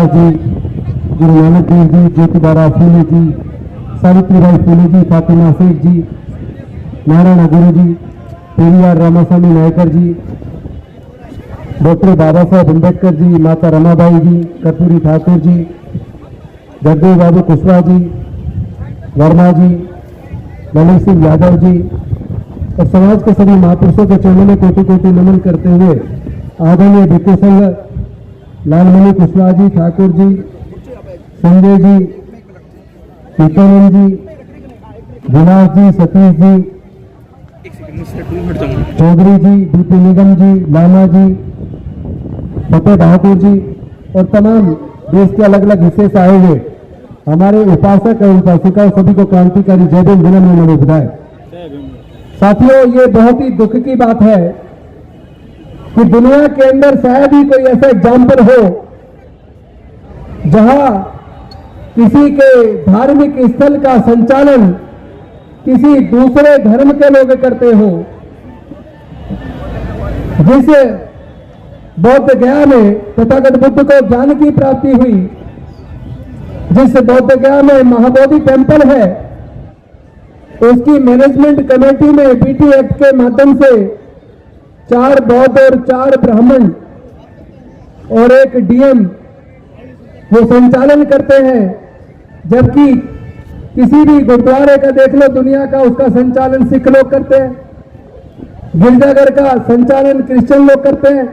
रविदास जी, गुरु नानक देव जी, ज्योतिबा फूले जी, सावित्रीबाई फूले जी, फातिमा शेख जी, नारायण गुरु जी, पेरियार रामास्वामी नायकर जी, doctor Baba Saheb Ambedkar ji, माता रमाबाई जी, कर्पूरी ठाकुर जी, जगदेव बाबू कुशवाहा जी, वर्मा जी, ललित सिंह यादव जी और समाज के सभी महापुरुषों के चरणों में कोटि कोटि नमन करते हुए आदरणीय भिक्खु संघ लालमणि कुशवाहा जी, ठाकुर जी, संजय जी, नित्यानंद जी, विलास जी, सतीश जी, चौधरी जी, बीपी निगम जी, लामा जी, फतेह बहादुर जी और तमाम देश के अलग अलग हिस्से से आए हुए हमारे उपासक और उपासिका सभी को क्रांतिकारी जय भीम विनम्र नमो बुधाए। साथियों, ये बहुत ही दुख की बात है कि दुनिया के अंदर शायद ही कोई ऐसा एग्जाम्पल हो जहां किसी के धार्मिक स्थल का संचालन किसी दूसरे धर्म के लोग करते हो। जिस बौद्ध गया में तथागत बुद्ध को ज्ञान की प्राप्ति हुई, जिस बौद्ध गया में महाबोधि टेम्पल है, उसकी मैनेजमेंट कमेटी में बीटी एक्ट के माध्यम से 4 बौद्ध और 4 ब्राह्मण और एक डीएम वो संचालन करते हैं, जबकि किसी भी गुरुद्वारे का देख लो दुनिया का, उसका संचालन सिख लोग करते हैं, गिरजाघर का संचालन क्रिश्चियन लोग करते हैं,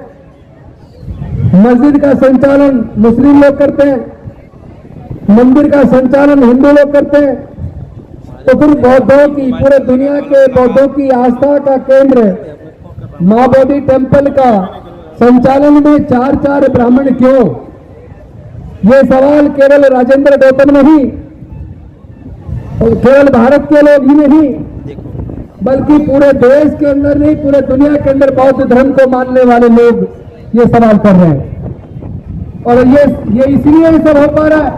मस्जिद का संचालन मुस्लिम लोग करते हैं, मंदिर का संचालन हिंदू लोग करते हैं। तो फिर बौद्धों की, पूरे दुनिया के बौद्धों की आस्था का केंद्र महाबोधि टेम्पल का संचालन में 4 ब्राह्मण क्यों? ये सवाल केवल राजेंद्र गौतम नहीं, केवल भारत के लोग ही नहीं, बल्कि पूरे देश के अंदर नहीं, पूरे दुनिया के अंदर बौद्ध धर्म को मानने वाले लोग ये सवाल कर रहे हैं। और ये इसलिए सब हो पा रहा है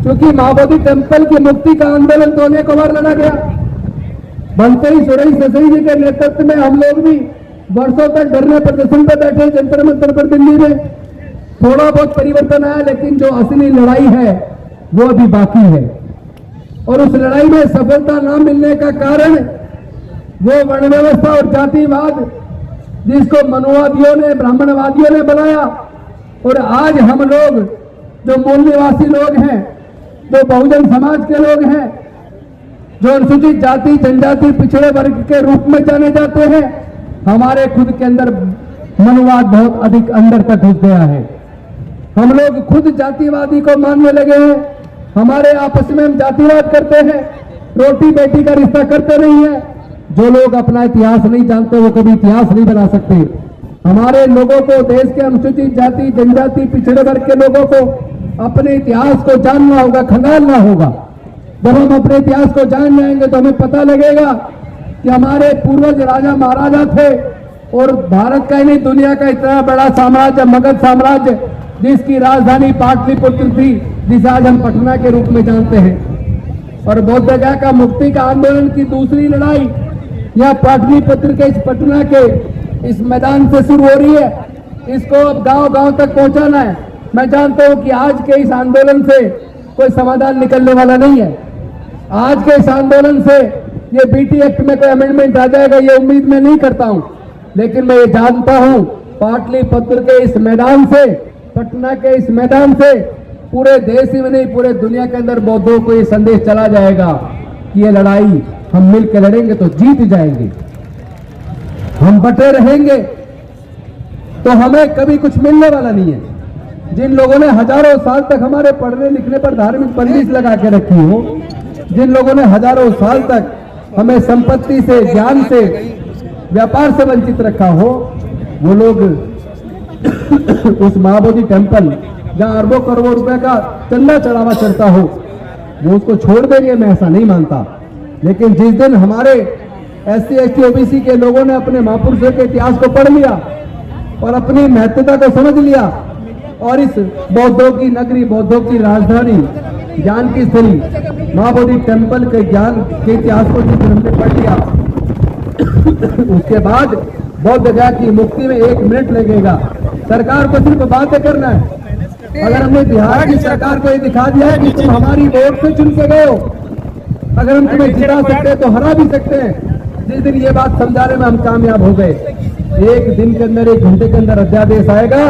क्योंकि महाबोधि टेम्पल की मुक्ति का आंदोलन तो अनेक बार लड़ा गया। बनते ही सुरेश ससई जी के नेतृत्व में हम लोग भी वर्षों तक धरने प्रदर्शन पर बैठे, जंतर मंतर पर दिल्ली में। थोड़ा बहुत परिवर्तन आया, लेकिन जो असली लड़ाई है वो अभी बाकी है। और उस लड़ाई में सफलता न मिलने का कारण वो वर्ण व्यवस्था और जातिवाद जिसको मनुवादियों ने, ब्राह्मणवादियों ने बनाया। और आज हम लोग जो मूल निवासी लोग हैं, जो बहुजन समाज के लोग हैं, जो अनुसूचित जाति जनजाति पिछड़े वर्ग के रूप में जाने जाते हैं, हमारे खुद के अंदर मनुवाद बहुत अधिक अंदर तक घुस गया है। हम लोग खुद जातिवादी को मानने लगे हैं। हमारे आपस में हम जातिवाद करते हैं, रोटी बेटी का रिश्ता करते नहीं है। जो लोग अपना इतिहास नहीं जानते वो कभी इतिहास नहीं बना सकते। हमारे लोगों को, देश के अनुसूचित जाति जनजाति पिछड़े वर्ग के लोगों को अपने इतिहास को जानना होगा, खंगालना होगा। जब हम अपने इतिहास को जान जाएंगे तो हमें पता लगेगा कि हमारे पूर्वज राजा महाराजा थे और भारत का ही नहीं दुनिया का इतना बड़ा साम्राज्य, मगध साम्राज्य, जिसकी राजधानी पाटलिपुत्र थी, जिसे आज हम पटना के रूप में जानते हैं। और बौद्ध गया का मुक्ति का आंदोलन की दूसरी लड़ाई यह पाटलिपुत्र के इस पटना के इस मैदान से शुरू हो रही है। इसको अब गांव-गांव तक पहुंचाना है। मैं जानता हूं कि आज के इस आंदोलन से कोई समाधान निकलने वाला नहीं है। आज के इस आंदोलन से ये बीटी एक्ट में कोई अमेंडमेंट आ जाएगा, ये उम्मीद मैं नहीं करता हूं। लेकिन मैं ये जानता हूं पाटलिपुत्र के इस मैदान से, पटना के इस मैदान से पूरे देश ही में नहीं, पूरे दुनिया के अंदर बौद्धों को ये संदेश चला जाएगा कि ये लड़ाई हम मिलकर लड़ेंगे तो जीत जाएंगे। हम बटे रहेंगे तो हमें कभी कुछ मिलने वाला नहीं है। जिन लोगों ने हजारों साल तक हमारे पढ़ने लिखने पर धार्मिक बंदिश लगा के रखी हो, जिन लोगों ने हजारों साल तक हमें संपत्ति से, ज्ञान से, व्यापार से वंचित रखा हो, वो लोग उस महाबोधि टेम्पल जहां अरबों करोड़ों रुपए का चंदा चढ़ावा चढ़ता हो, वो उसको छोड़ देंगे, मैं ऐसा नहीं मानता। लेकिन जिस दिन हमारे SC ST OBC के लोगों ने अपने महापुरुषों के इतिहास को पढ़ लिया और अपनी महत्वता को समझ लिया और इस बौद्धों की नगरी, बौद्धों की राजधानी, ज्ञान की स्थली महाबोधि टेम्पल के ज्ञान के इतिहास को जिस दिन हमने पढ़ लिया, उसके बाद बौद्ध गया की मुक्ति में 1 मिनट लगेगा। सरकार को सिर्फ बातें करना है, अगर हमने बिहार की सरकार को ये दिखा दिया है कि तुम हमारी वोट से चुन के गए हो, अगर हम तुम्हें जिता सकते हैं तो हरा भी सकते हैं। जिस दिन ये बात समझाने में हम कामयाब हो गए, एक दिन के अंदर, एक घंटे के अंदर अध्यादेश आएगा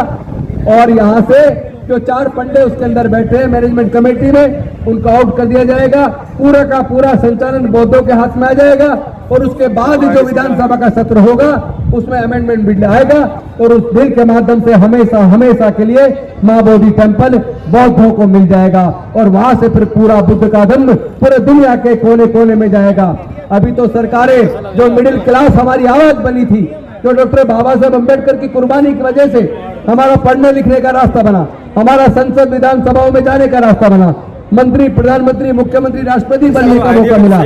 और यहाँ से जो 4 पंडे उसके अंदर बैठे हैं मैनेजमेंट कमेटी में, उनको आउट कर दिया जाएगा। पूरा का पूरा संचालन बौद्धों के हाथ में आ जाएगा और उसके बाद जो विधानसभा का सत्र होगा उसमें अमेंडमेंट बिल आएगा और उस बिल के माध्यम से हमेशा हमेशा के लिए मां बोधि टेम्पल बौद्धों को मिल जाएगा और वहां से फिर पूरा बुद्ध का धम्म पूरे दुनिया के कोने कोने में जाएगा। अभी तो सरकारें, जो मिडिल क्लास हमारी आवाज बनी थी, जो डॉक्टर बाबा साहब अम्बेडकर की कुर्बानी की वजह से हमारा पढ़ने लिखने का रास्ता बना, हमारा संसद विधानसभाओं में जाने का रास्ता बना, मंत्री, प्रधानमंत्री, मुख्यमंत्री, राष्ट्रपति बनने का मौका मिला,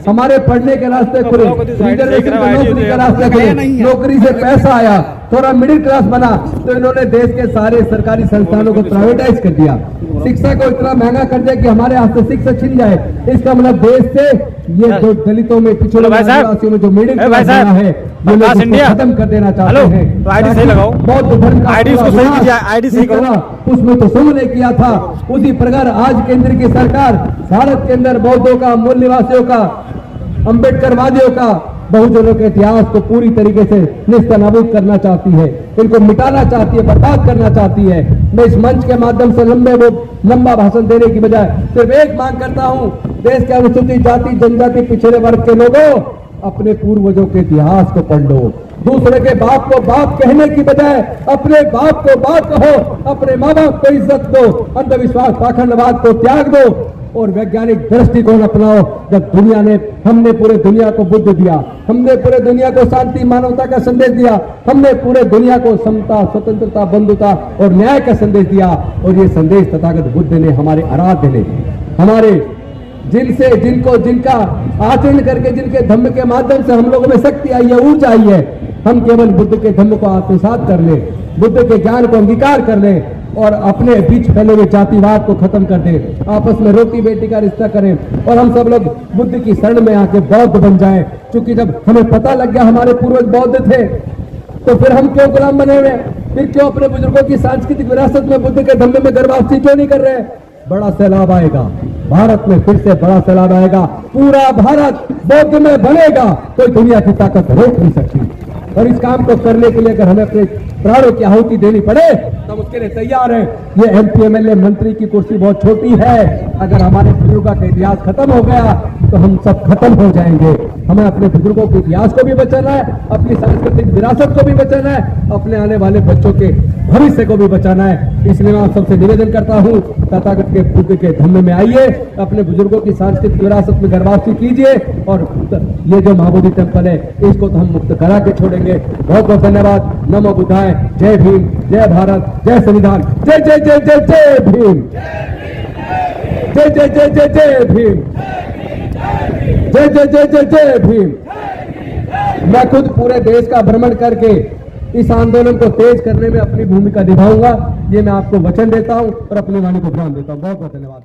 हमारे पढ़ने के रास्ते खुले, रिजर्वेशन पर नौकरी के रास्ते खुले, नौकरी से पैसा आया, थोड़ा मिडिल क्लास बना, तो इन्होंने देश के सारे सरकारी संस्थानों को प्राइवेटाइज कर दिया। शिक्षा को इतना महंगा कर दिया कि हमारे हाथ से शिक्षा छिन जाए। इसका मतलब देश से ये जो दलितों में, पिछड़े आदिवासियों में जो मिडिल क्लास बना है, ये लोग खत्म कर देना चाहते हैं। आईडी सही लगाओ, बौद्ध धर्म का आईडी उसको सही कीजिए, आईडी सही करो। उसमें तो सब ने किया था, उसी प्रकार आज केंद्र की सरकार भारत के अंदर बौद्धों का, मूल निवासियों का, अम्बेडकरवादियों का, बहुजनों के इतिहास को पूरी तरीके से निस्तनाबूद करना चाहती है, इनको मिटाना चाहती है, बर्बाद करना चाहती है। मैं इस मंच के माध्यम से लंबा भाषण देने की बजाय सिर्फ एक मांग करता हूं, देश के अनुसूचित जाति, जनजाति, पिछड़े वर्ग के लोगों, अपने पूर्वजों के इतिहास को पढ़ लो। दूसरे के बाप को बाप कहने की बजाय अपने बाप को बाप कहो, अपने माँ बाप को इज्जत दो, अंधविश्वास, पाखंडवाद को त्याग दो और वैज्ञानिक दृष्टिकोण अपनाओ। जब हमने पूरे दुनिया को बुद्ध दिया, हमने पूरे दुनिया को शांति, मानवता का संदेश दिया, हमने पूरे दुनिया को समता, स्वतंत्रता, बंधुता और न्याय का संदेश दिया और ये संदेश तथागत बुद्ध ने, हमारे आराध्य ने, हमारे जिनका आचरण करके, जिनके धम्म के माध्यम से हम लोगों में शक्ति आई है, ऊर्जा आई है, हम केवल बुद्ध के धम्म को आत्मसात कर ले, बुद्ध के ज्ञान को अंगीकार कर ले और अपने बीच फैले हुए जातिवाद को खत्म कर दे, आपस में रोटी बेटी का रिश्ता करें और हम सब लोग बुद्ध की शरण में आके बौद्ध बन जाएं। क्योंकि जब हमें पता लग गया हमारे पूर्वज बौद्ध थे, तो फिर हम क्यों गुलाम बने हुए, फिर क्यों अपने बुजुर्गों की सांस्कृतिक विरासत में, बुद्ध के धम्मे में गर्भावस्थी क्यों नहीं कर रहे। बड़ा सैलाब आएगा भारत में, फिर से बड़ा सैलाब आएगा, पूरा भारत बौद्ध में बनेगा, कोई दुनिया की ताकत रोक नहीं सकती। और इस काम को करने के लिए अगर हमें अपने प्राणों की आहुति देनी पड़े तो हम उसके लिए तैयार हैं। ये एमपी एमएलए मंत्री की कुर्सी बहुत छोटी है, अगर हमारे बुजुर्गों का इतिहास खत्म हो गया तो हम सब खत्म हो जाएंगे। हमें अपने बुजुर्गों के इतिहास को भी बचाना है, अपनी सांस्कृतिक विरासत को भी बचाना है, अपने आने वाले बच्चों के भविष्य को भी बचाना है। इसलिए मैं आप सबसे निवेदन करता हूँ, तथागत के बुद्ध के धम्म में आइए, अपने बुजुर्गों की सांस्कृतिक विरासत में गर्भावस्थी कीजिए और ये जो मां बोधि टेम्पल है इसको तो हम मुक्त करा के छोड़ेंगे। बहुत बहुत धन्यवाद। नमो बुद्धाय। जय भीम, जय भारत, जय संविधान, जय जय जय जय जय भीम, जय जय जय जय जय भीम, जय जय जय जय जय भीम। मैं खुद पूरे देश का भ्रमण करके इस आंदोलन को तेज करने में अपनी भूमिका निभाऊंगा, ये मैं आपको वचन देता हूं और अपनी वाणी को प्रणाम देता हूं। बहुत बहुत धन्यवाद।